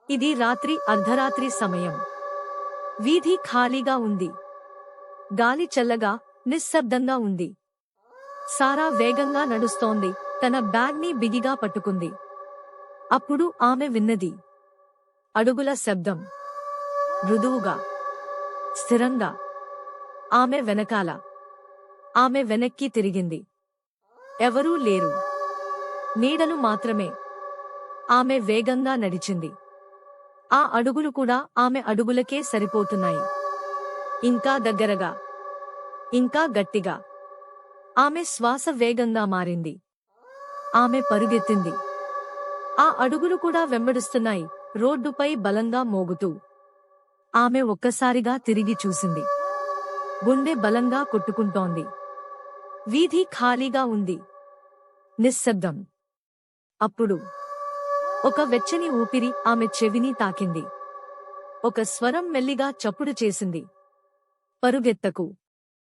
ఇది రాత్రి అర్ధరాత్రి సమయం. వీధి ఖాళీగా ఉంది. గాలి చల్లగా, నిశ్శబ్దంగా ఉంది. సారా వేగంగా నడుస్తోంది, తన బ్యాగ్ని బిగిగా పట్టుకుంది. అప్పుడు ఆమె విన్నది అడుగుల శబ్దం. మృదువుగా, స్థిరంగా. ఆమె వెనకాల. ఆమె వెనక్కి తిరిగింది. ఎవరూ లేరు. నీడలు మాత్రమే. ఆమె వేగంగా నడిచింది. ఆ అడుగులు కూడా ఆమె అడుగులకే సరిపోతున్నాయి. ఇంకా దగ్గరగా, ఇంకా గట్టిగా. ఆమె శ్వాస వేగంగా మారింది. ఆమె పరుగెత్తింది. ఆ అడుగులు కూడా వెంబడిస్తున్నాయి, రోడ్డుపై బలంగా మోగుతూ. ఆమె ఒక్కసారిగా తిరిగి చూసింది. గుండె బలంగా కొట్టుకుంటోంది. వీధి ఖాళీగా ఉంది. నిశ్శబ్దం. అప్పుడు ఒక వెచ్చని ఊపిరి ఆమె చెవిని తాకింది. ఒక స్వరం మెల్లిగా చప్పుడు చేసింది. పరుగెత్తకు.